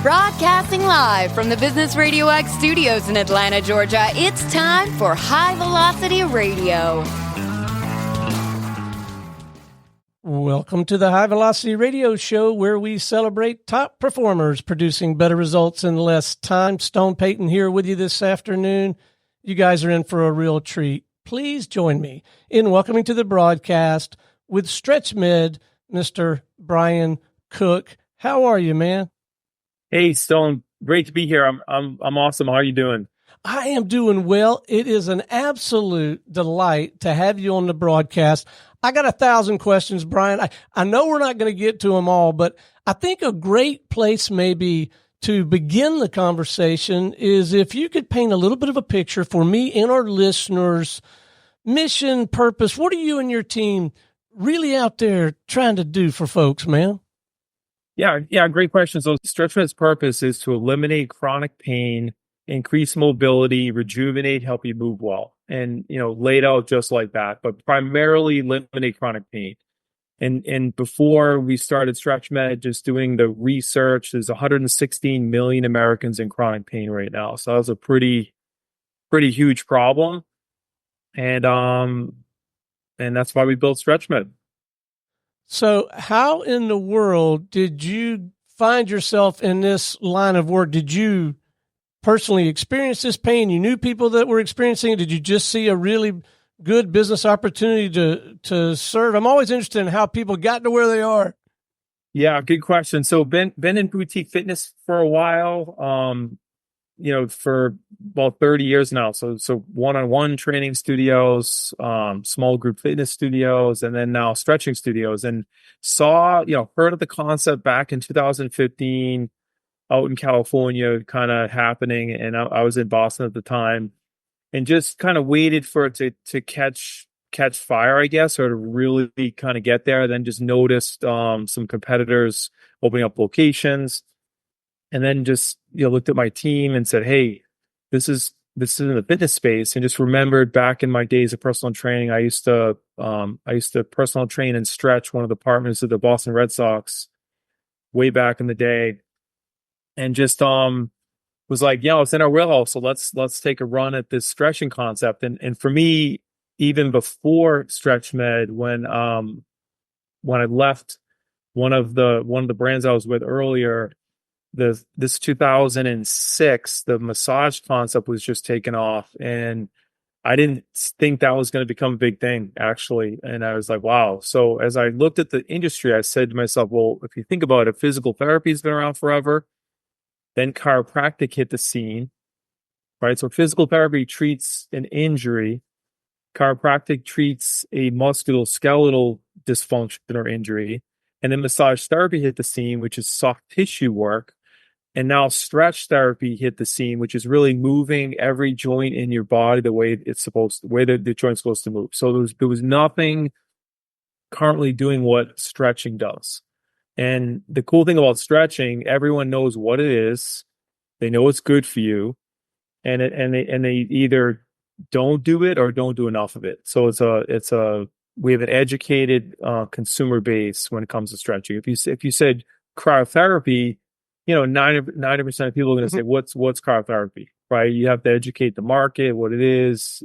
Broadcasting live from the Business RadioX studios in Atlanta, Georgia, it's time for High Velocity Radio. Welcome to the High Velocity Radio Show, where we celebrate top performers producing better results in less time. Stone Payton here with you this afternoon. You guys are in for a real treat. Please join me in welcoming to the broadcast with StretchMed, Mr. Brian Cook. How are you, man? Hey, Stone. Great to be here. I'm awesome. How are you doing? I am doing well. It is an absolute delight to have you on the broadcast. I got 1,000 questions, Brian. I know we're not going to get to them all, but I think a great place maybe to begin the conversation is if you could paint a little bit of a picture for me and our listeners, mission, purpose. What are you and your team really out there trying to do for folks, man? Yeah, great question. So StretchMed's purpose is to eliminate chronic pain, increase mobility, rejuvenate, help you move well. And, laid out just like that, but primarily eliminate chronic pain. And before we started StretchMed, just doing the research, there's 116 million Americans in chronic pain right now. So that's a pretty huge problem. And that's why we built StretchMed. So how in the world did you find yourself in this line of work? Did you personally experience this pain? You knew people that were experiencing it? Did you just see a really good business opportunity to serve? I'm always interested in how people got to where they are. Yeah, good question. So been in boutique fitness for a while, for about 30 years now. So one-on-one training studios, small group fitness studios, and then now stretching studios, and heard of the concept back in 2015 out in California kind of happening. And I was in Boston at the time and just kind of waited for it to catch fire, I guess, or to really kind of get there. Then just noticed some competitors opening up locations. And then just looked at my team and said, "Hey, this is in the fitness space." And just remembered back in my days of personal training, I used to personal train and stretch one of the partners of the Boston Red Sox way back in the day, and just was like, it's in our wheelhouse, so let's take a run at this stretching concept. And for me, even before StretchMed, when I left one of the brands I was with earlier. This 2006, the massage concept was just taken off, and I didn't think that was going to become a big thing, actually. And I was like, wow. So as I looked at the industry, I said to myself, well, if you think about it, physical therapy has been around forever. Then chiropractic hit the scene, right? So physical therapy treats an injury. Chiropractic treats a musculoskeletal dysfunction or injury. And then massage therapy hit the scene, which is soft tissue work. And now stretch therapy hit the scene, which is really moving every joint in your body the way the way the joint's supposed to move. So there was nothing currently doing what stretching does. And the cool thing about stretching, everyone knows what it is. They know it's good for you, and they either don't do it or don't do enough of it. So we have an educated consumer base when it comes to stretching. If you said cryotherapy, 90% of people are going to say, what's cryotherapy, right? You have to educate the market, what it is,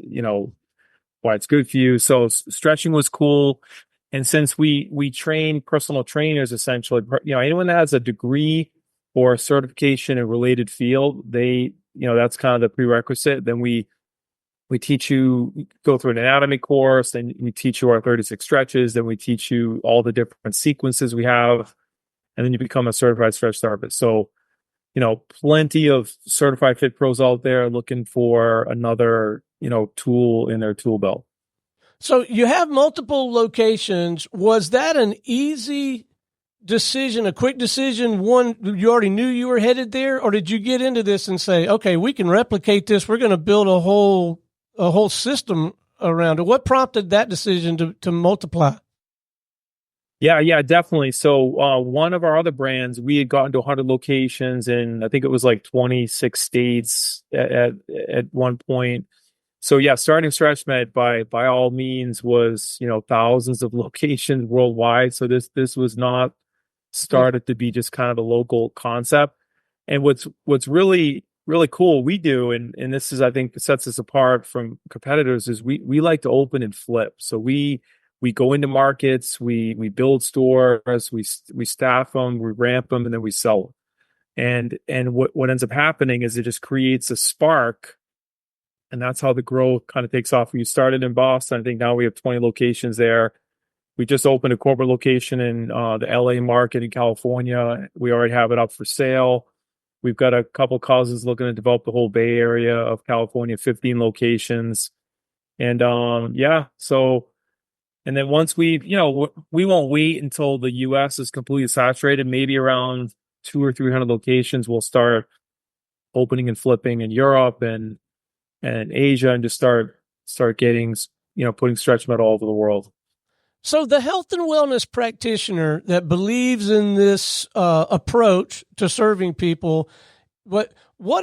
why it's good for you. So stretching was cool. And since we train personal trainers, essentially, anyone that has a degree or a certification in a related field, that's kind of the prerequisite. Then we teach you, go through an anatomy course, then we teach you our 36 stretches, then we teach you all the different sequences we have, and then you become a certified stretch therapist. So, plenty of certified fit pros out there looking for another, tool in their tool belt. So you have multiple locations. Was that an easy decision, a quick decision? One, you already knew you were headed there, or did you get into this and say, okay, we can replicate this. We're going to build a whole system around it. What prompted that decision to multiply? Yeah, definitely. So one of our other brands, we had gotten to 100 locations, and I think it was like 26 states at one point. So yeah, starting StretchMed by all means was, thousands of locations worldwide. So this was not started to be just kind of a local concept. And what's really really cool we do, and this is I think sets us apart from competitors, is we like to open and flip. So we go into markets, we build stores, we staff them, we ramp them, and then we sell them. And what ends up happening is it just creates a spark, and that's how the growth kind of takes off. We started in Boston. I think now we have 20 locations there. We just opened a corporate location in the LA market in California. We already have it up for sale. We've got a couple cousins looking to develop the whole Bay Area of California, 15 locations. And yeah, so, and then once we won't wait until the US is completely saturated. Maybe around 200 or 300 locations, we'll start opening and flipping in Europe and Asia, and just start getting, putting StretchMed all over the world. So the health and wellness practitioner that believes in this approach to serving people, what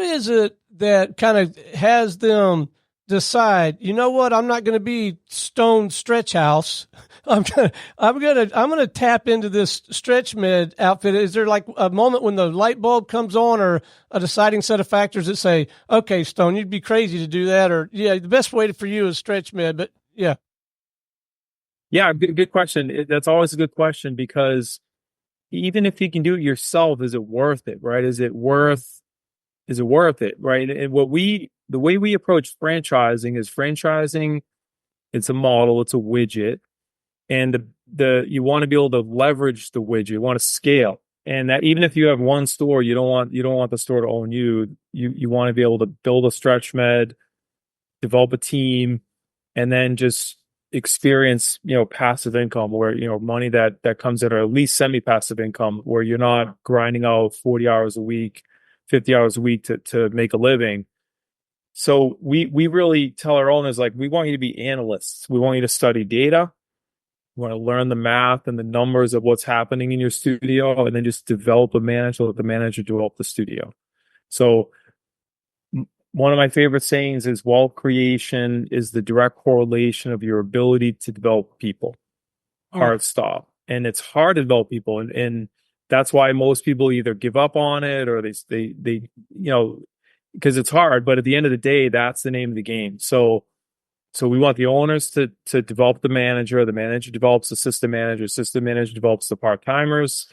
is it that kind of has them decide, you know what, I'm not going to be Stone Stretch House. I'm gonna tap into this StretchMed outfit. Is there like a moment when the light bulb comes on, or a deciding set of factors that say, okay, Stone, you'd be crazy to do that, or yeah, the best way for you is StretchMed? But yeah. Yeah, good question. That's always a good question, because even if you can do it yourself, is it worth it, right? Is it worth it, right? And the way we approach franchising, it's a model, it's a widget, and you want to be able to leverage the widget, you want to scale. And that even if you have one store, you don't want the store to own you. You want to be able to build a StretchMed, develop a team, and then just experience, passive income, where, money that comes in, or at least semi-passive income, where you're not grinding out 40 hours a week, 50 hours a week to make a living. So we really tell our owners, like, we want you to be analysts. We want you to study data. We want to learn the math and the numbers of what's happening in your studio, and then just develop a manager, let the manager develop the studio. So one of my favorite sayings is, wealth creation is the direct correlation of your ability to develop people. Hard stop. And it's hard to develop people. And that's why most people either give up on it, or they because it's hard. But at the end of the day, that's the name of the game. So we want the owners to develop the manager develops the system manager develops the part-timers,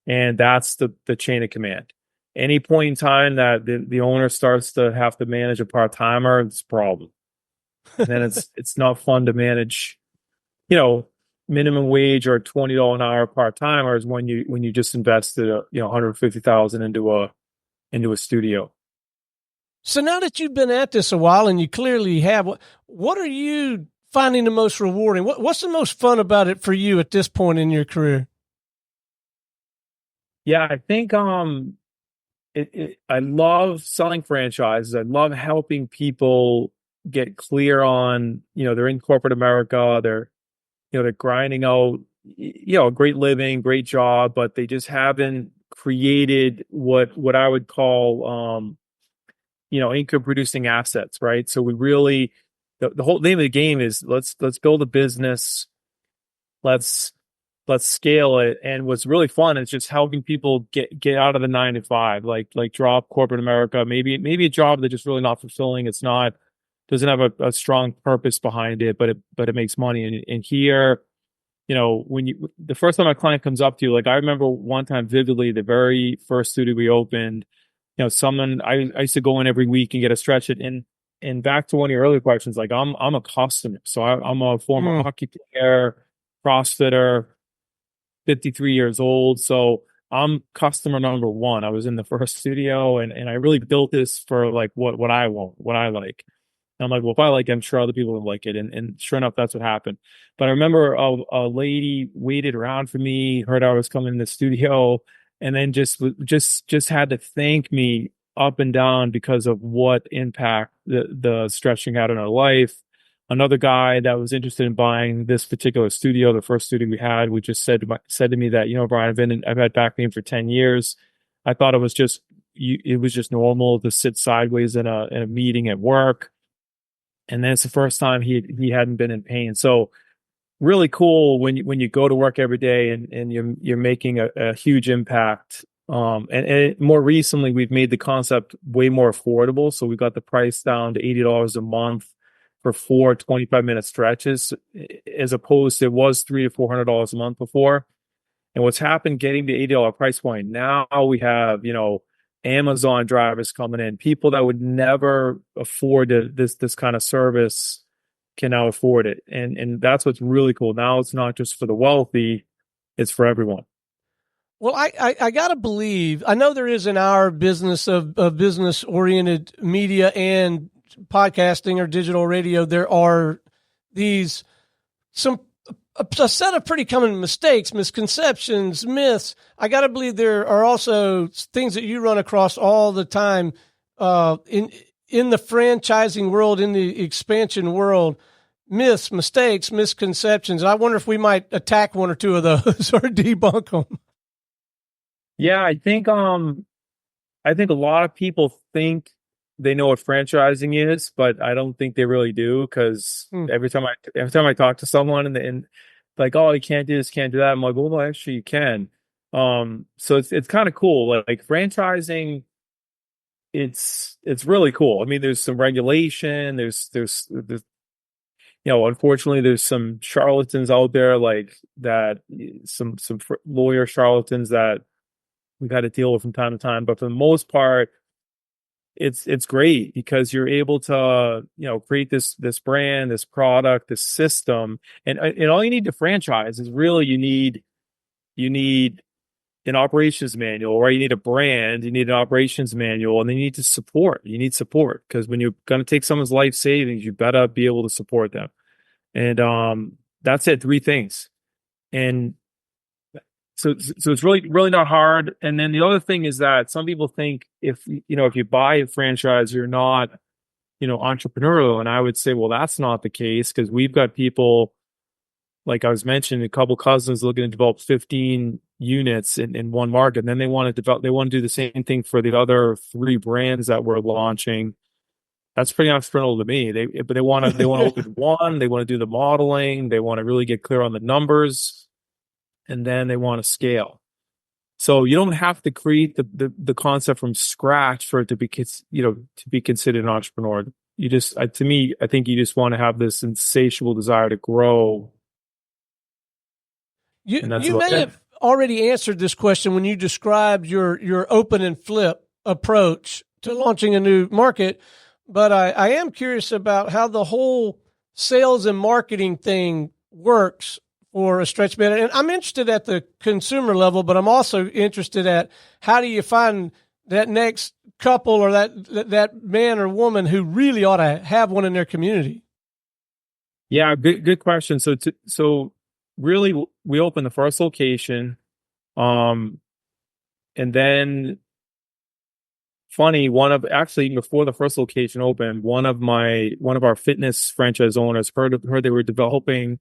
and that's the chain of command. Any point in time that the owner starts to have to manage a part-timer, it's a problem. And then it's not fun to manage, minimum wage or $20 an hour part-timers when you just invested $150,000 into a studio. So now that you've been at this a while, and you clearly have, what are you finding the most rewarding? What's the most fun about it for you at this point in your career? Yeah, I think I love selling franchises. I love helping people get clear on, they're in corporate America, they're grinding out, a great living, great job, but they just haven't created what I would call, income producing assets, right? So we really, the whole name of the game is let's build a business, let's scale it. And what's really fun is just helping people get out of the 9 to 5, like drop corporate America, maybe a job that's just really not fulfilling. Doesn't have a strong purpose behind it, but it makes money. And here, the first time a client comes up to you, like I remember one time vividly, the very first studio we opened, someone, I used to go in every week and get a stretch it. And back to one of your earlier questions, like I'm a customer. So I'm a former hockey player, CrossFitter, 53 years old. So I'm customer number one. I was in the first studio, and I really built this for like what I want, what I like. And I'm like, well, if I like it, I'm sure other people will like it. And sure enough, that's what happened. But I remember a lady waited around for me, heard I was coming in the studio, and then just had to thank me up and down because of what impact the stretching had on her life. Another guy that was interested in buying this particular studio, the first studio we had, we just said to me that, Brian, I've had back pain for 10 years. I thought it was just normal to sit sideways in a meeting at work. And then it's the first time he hadn't been in pain. So really cool when you go to work every day and you're making a huge impact And more recently, we've made the concept way more affordable. So we got the price down to $80 a month for 4 25-minute stretches, as opposed to it was $300 to $400 a month before. And what's happened getting the $80 price point, now we have, Amazon drivers coming in, people that would never afford this kind of service can now afford it. And that's what's really cool. Now it's not just for the wealthy, it's for everyone. Well, I got to believe, I know there is in our business of business oriented media and podcasting or digital radio, there are a set of pretty common mistakes, misconceptions, myths. I got to believe there are also things that you run across all the time in the franchising world, in the expansion world. Myths, mistakes, misconceptions. I wonder if we might attack one or two of those or debunk them. Yeah, I think a lot of people think they know what franchising is, but I don't think they really do, because every time I talk to someone and like, oh, you can't do this, can't do that, I'm like, well, actually you can. So it's kind of cool. Like franchising, it's really cool. I mean, there's some regulation, there's unfortunately there's some charlatans out there like that, some lawyer charlatans that we got to deal with from time to time. But for the most part, it's great because you're able to, create this brand, this product, this system, and all you need to franchise is really you need an operations manual, right? You need a brand, you need an operations manual, and then you need support because when you're going to take someone's life savings, you better be able to support them. And that's it, 3 things. And so it's really not hard. And then the other thing is that some people think if you buy a franchise, you're not, entrepreneurial. And I would say, well, that's not the case, because we've got people, like I was mentioning, a couple cousins looking to develop 15 units in one market. And then they want to do the same thing for the other 3 brands that we're launching. That's pretty entrepreneurial to me. They want to open one, they want to do the modeling, they want to really get clear on the numbers, and then they want to scale. So you don't have to create the concept from scratch for it to be considered an entrepreneur. You just, to me, I think you just want to have this insatiable desire to grow. You may have already answered this question when you described your open and flip approach to launching a new market, but I am curious about how the whole sales and marketing thing works for a StretchMed. And I'm interested at the consumer level, but I'm also interested at how do you find that next couple or that man or woman who really ought to have one in their community? Yeah, good question. So really, we opened the first location, and then funny, even before the first location opened, one of our fitness franchise owners heard they were developing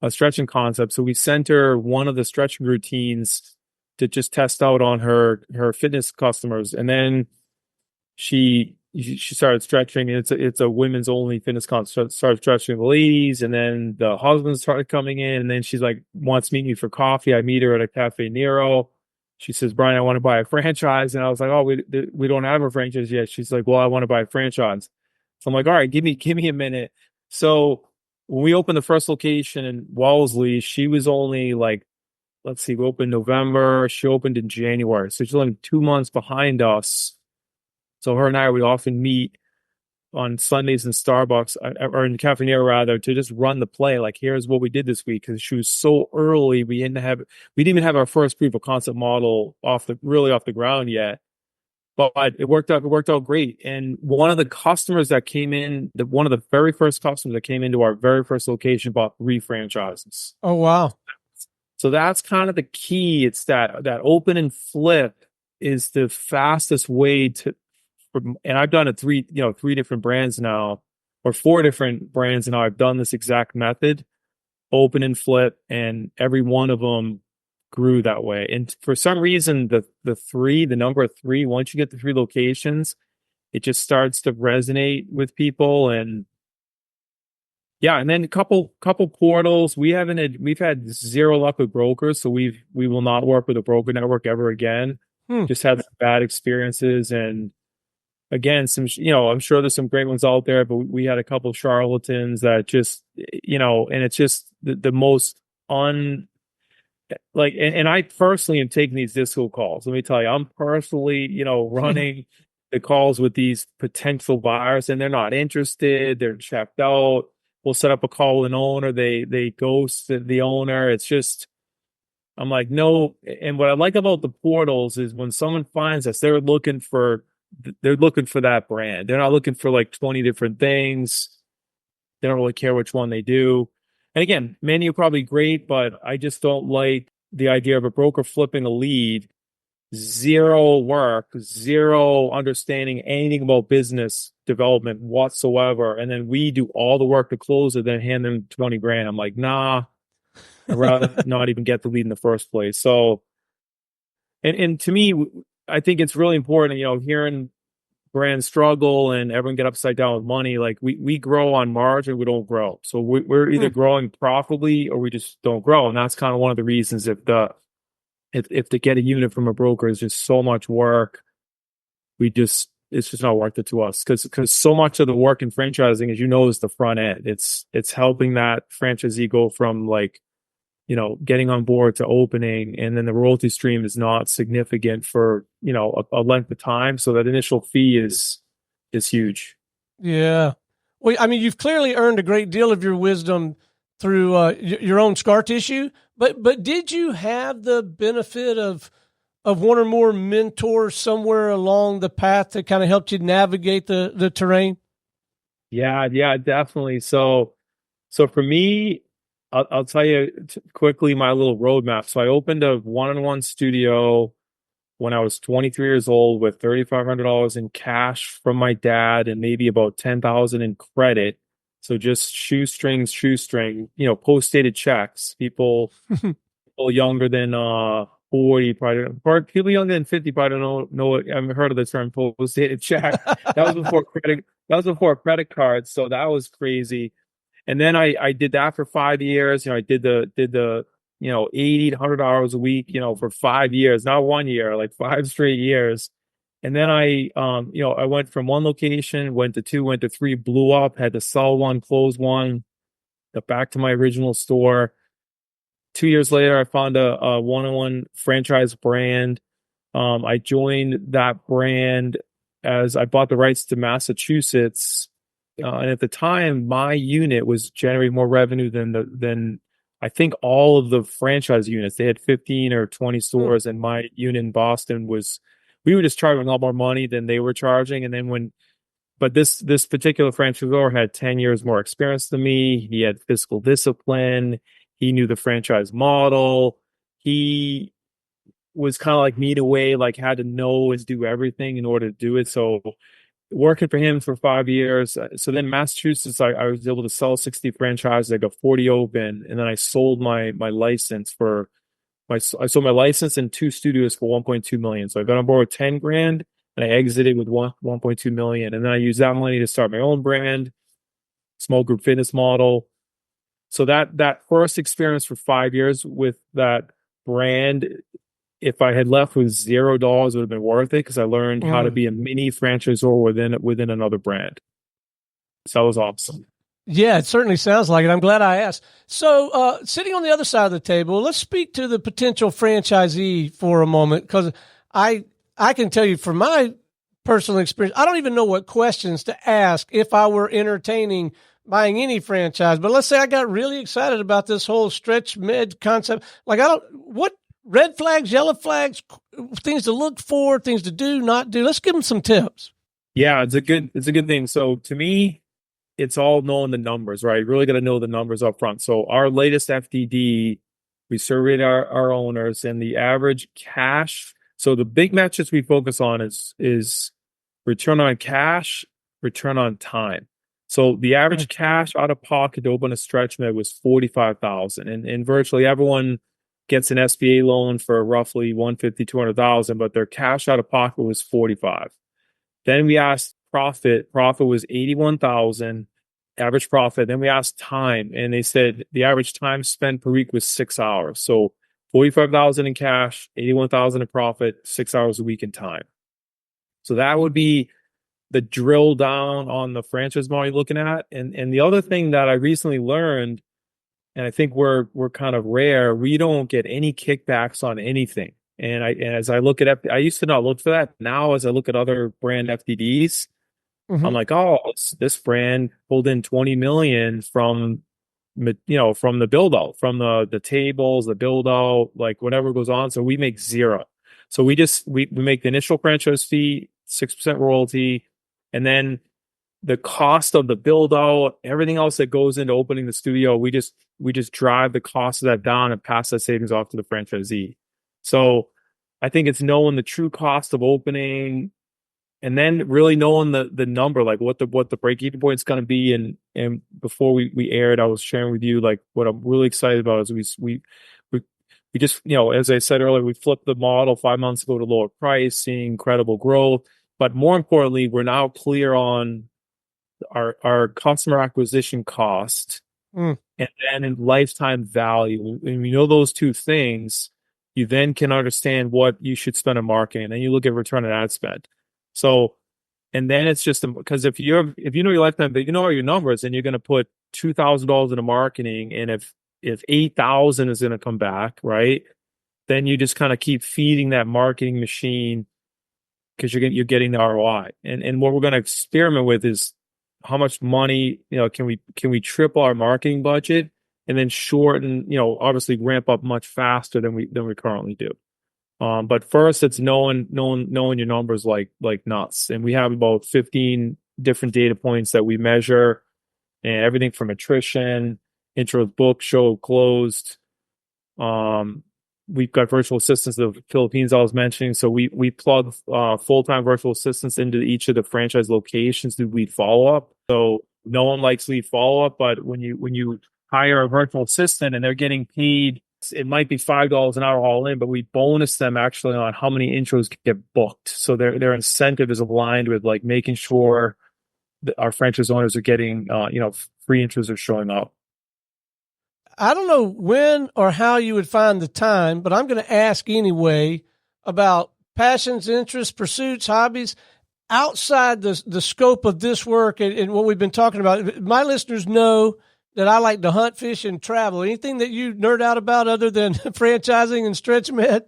a stretching concept. So we sent her one of the stretching routines to just test out on her fitness customers. And then she started stretching. It's a women's only fitness concept. Started stretching the ladies, and then the husbands started coming in. And then she's like, wants to meet me for coffee. I meet her at a Cafe Nero. She says, Brian, I want to buy a franchise. And I was like, oh, we don't have a franchise yet. She's like, well, I want to buy a franchise. So I'm like, all right, give me a minute. So when we opened the first location in Wellesley, she was only like, let's see, we opened November. She opened in January. So she's only 2 months behind us. So her and I would often meet on Sundays in Starbucks or in Cafe Nero rather, to just run the play. Like, here's what we did this week. Cause she was so early. We didn't even have our first proof of concept model off the ground yet. But it worked out great. And one of the customers that came in, one of the very first customers that came into our very first location bought 3 franchises. Oh, wow. So that's kind of the key. It's that open and flip is the fastest way and I've done it 3 different brands now, or 4 different brands now. I've done this exact method, open and flip, and every one of them grew that way. And for some reason, the number 3, once you get the 3 locations, it just starts to resonate with people. And yeah, and then a couple portals. We've had 0 luck with brokers, so we will not work with a broker network ever again. just had some bad experiences. And again, I'm sure there's some great ones out there, but we had a couple of charlatans that just, and it's just the most and I personally am taking these disco calls. Let me tell you, I'm personally, running the calls with these potential buyers, and they're not interested. They're checked out. We'll set up a call with an owner. They ghost the owner. It's just, I'm like, no. And what I like about the portals is when someone finds us, they're looking for that brand. They're not looking for like 20 different things. They don't really care which one they do. And again, many are probably great, but I just don't like the idea of a broker flipping a lead, zero work, zero understanding anything about business development whatsoever. And then we do all the work to close it, then hand them 20 grand. I'm like, nah, I'd rather not even get the lead in the first place. So, and to me, I think it's really important, hearing brands struggle and everyone get upside down with money. Like we grow on margin, we don't grow. So we're either growing profitably or we just don't grow. And that's kind of one of the reasons if to get a unit from a broker is just so much work, it's just not worth it to us. Cause so much of the work in franchising, as you know, is the front end. It's helping that franchisee go from like, getting on board to opening, and then the royalty stream is not significant for, a length of time. So that initial fee is huge. Yeah. Well, I mean, you've clearly earned a great deal of your wisdom through your own scar tissue, but did you have the benefit of one or more mentors somewhere along the path that kind of helped you navigate the terrain? Yeah, definitely. So for me, I'll tell you quickly my little roadmap. So I opened a one-on-one studio when I was 23 years old with $3,500 in cash from my dad and maybe about $10,000 in credit. So just shoestring, post-dated checks. People younger than 40, people younger than 50 probably don't know. I haven't heard of the term post-dated check. That was before credit. That was before credit cards. So that was crazy. And then I did that for 5 years. I did the 80 to 100 hours a week, for 5 years, not 1 year, like 5 straight years. And then I went from one location, went to two, went to three, blew up, had to sell one, close one, got back to my original store. 2 years later, I found a one-on-one franchise brand. I joined that brand as I bought the rights to Massachusetts. And at the time, my unit was generating more revenue than I think all of the franchise units. They had 15 or 20 stores, and my unit in Boston we were just charging a lot more money than they were charging. And then but this particular franchisor had 10 years more experience than me. He had fiscal discipline. He knew the franchise model. He was kind of like me in a way, like had to know and do everything in order to do it. So working for him for 5 years. So then Massachusetts, I was able to sell 60 franchises. I got 40 open, and then I sold my license I sold my license and 2 studios for 1.2 million. So I got on board with 10 grand and I exited with 1.2 million. And then I used that money to start my own brand, small group fitness model. So that first experience for 5 years with that brand, if I had left with $0, it would have been worth it, because I learned how to be a mini franchisor within another brand. So that was awesome. Yeah, it certainly sounds like it. I'm glad I asked. So, sitting on the other side of the table, let's speak to the potential franchisee for a moment, because I can tell you from my personal experience, I don't even know what questions to ask if I were entertaining buying any franchise. But let's say I got really excited about this whole StretchMed concept. Like, what red flags, yellow flags, things to look for, things to do, not do. Let's give them some tips. Yeah, it's a good thing. So to me, it's all knowing the numbers, right? You really got to know the numbers up front. So our latest FDD, we surveyed our owners, and the average cash. So the big metrics we focus on is return on cash, return on time. So the average cash out of pocket to open a StretchMed was $45,000, and virtually everyone gets an SBA loan for roughly $150,000, $200,000, but their cash out of pocket was $45,000. Then we asked profit. Profit was $81,000, average profit. Then we asked time, and they said the average time spent per week was 6 hours. So $45,000 in cash, $81,000 in profit, 6 hours a week in time. So that would be the drill down on the franchise model you're looking at. And the other thing that I recently learned, and I think we're kind of rare, we don't get any kickbacks on anything. And as I look at, I used to not look for that. Now, as I look at other brand FDDs, I'm like, oh, this brand pulled in 20 million from the build out, from the tables, the build out, like whatever goes on. So we make zero. So we make the initial franchise fee, 6% royalty, and then the cost of the build out, everything else that goes into opening the studio, we just drive the cost of that down and pass that savings off to the franchisee. So I think it's knowing the true cost of opening, and then really knowing the number, like what the break even point is going to be. And before we aired, I was sharing with you, like, what I'm really excited about is we just, as I said earlier, we flipped the model 5 months ago to lower price, seeing incredible growth. But more importantly, we're now clear on our customer acquisition cost and then in lifetime value. And we know those two things, you then can understand what you should spend on marketing. And then you look at return on ad spend. So, and then it's just because if you know your lifetime, but you know all your numbers, and you're going to put $2,000 into marketing, and if 8,000 is going to come back, right, then you just kind of keep feeding that marketing machine because you're getting the ROI. And what we're going to experiment with is how much money, can we triple our marketing budget and then shorten, obviously ramp up much faster than we currently do. But first, it's knowing your numbers like nuts. And we have about 15 different data points that we measure, and everything from attrition, intro book, show closed. We've got virtual assistants in the Philippines I was mentioning. So we plug full-time virtual assistants into each of the franchise locations to lead follow-up. So no one likes lead follow-up, but when you hire a virtual assistant and they're getting paid, it might be $5 an hour all in, but we bonus them actually on how many intros get booked. So their incentive is aligned with like making sure that our franchise owners are getting, free intros are showing up. I don't know when or how you would find the time, but I'm going to ask anyway about passions, interests, pursuits, hobbies outside the scope of this work and what we've been talking about. My listeners know that I like to hunt, fish, and travel. Anything that you nerd out about other than franchising and StretchMed?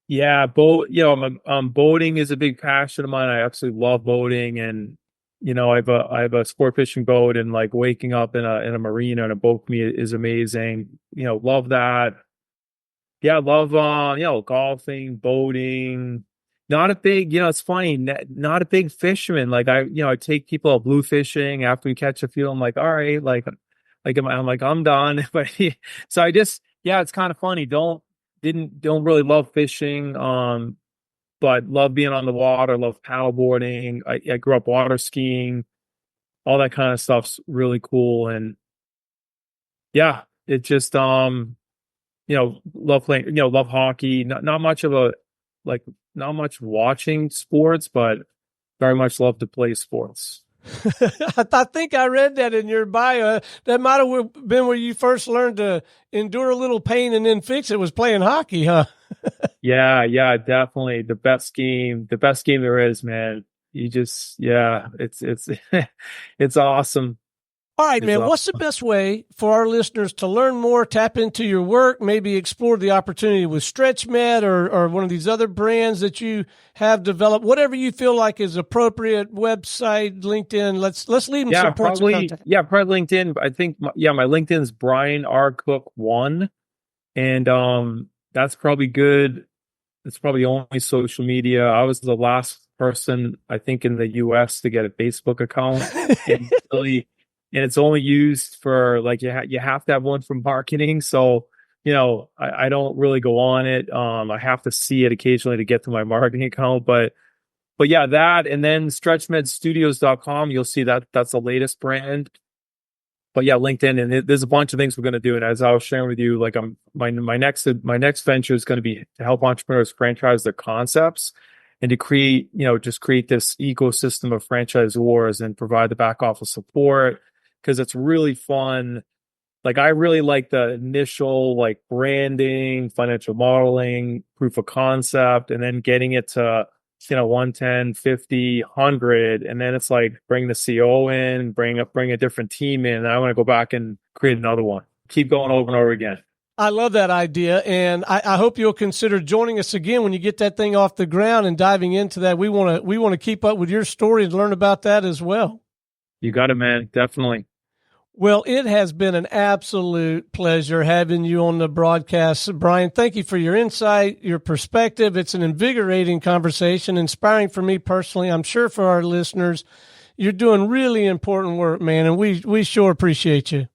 Yeah, boating is a big passion of mine. I absolutely love boating, and I have a sport fishing boat, and like waking up in a marina and a boat for me is amazing. Love that. Yeah, I love golfing, boating. Not a big, it's funny, not a big fisherman. Like I take people out blue fishing after we catch a few. I'm like, all right, I'm like, I'm done. But so it's kind of funny. Don't really love fishing. But love being on the water, love paddleboarding. I grew up water skiing, all that kind of stuff's really cool. And yeah, it just, love playing, love hockey. Not much of a, not much watching sports, but very much love to play sports. I think I read that in your bio. That might have been where you first learned to endure a little pain and then fix it, was playing hockey, huh? Yeah, definitely. The best game there is, man. It's it's awesome. All right, man. What's the best way for our listeners to learn more, tap into your work, maybe explore the opportunity with StretchMed or one of these other brands that you have developed? Whatever you feel like is appropriate. Website, LinkedIn. Let's leave them some points of contact. Yeah, probably LinkedIn. I think my LinkedIn is Brian R. Cook 1, and that's probably good. It's probably the only social media. I was the last person, I think, in the U.S. to get a Facebook account. And it's only used for you have to have one for marketing. So, I don't really go on it. I have to see it occasionally to get to my marketing account, but yeah, that, and then StretchMedStudios.com, you'll see that's the latest brand. But yeah, LinkedIn, and there's a bunch of things we're going to do. And as I was sharing with you, my next venture is going to be to help entrepreneurs franchise their concepts and to create this ecosystem of franchisors and provide the back office support, because it's really fun. Like I really like the initial like branding, financial modeling, proof of concept, and then getting it to 110, 50, 100. And then it's like bring the CO in, bring a different team in. And I want to go back and create another one. Keep going over and over again. I love that idea, and I hope you'll consider joining us again when you get that thing off the ground and diving into that. We want to keep up with your story and learn about that as well. You got it, man. Definitely. Well, it has been an absolute pleasure having you on the broadcast, Brian. Thank you for your insight, your perspective. It's an invigorating conversation, inspiring for me personally. I'm sure for our listeners. You're doing really important work, man, and we sure appreciate you.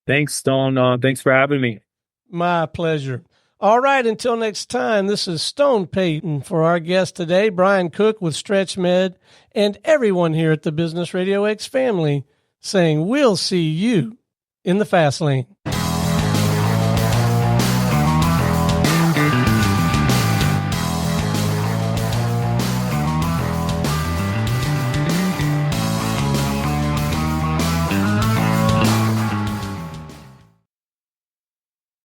Thanks, Stone. Thanks for having me. My pleasure. All right, until next time, this is Stone Payton for our guest today, Brian Cook with StretchMed, and everyone here at the Business Radio X family saying we'll see you in the fast lane.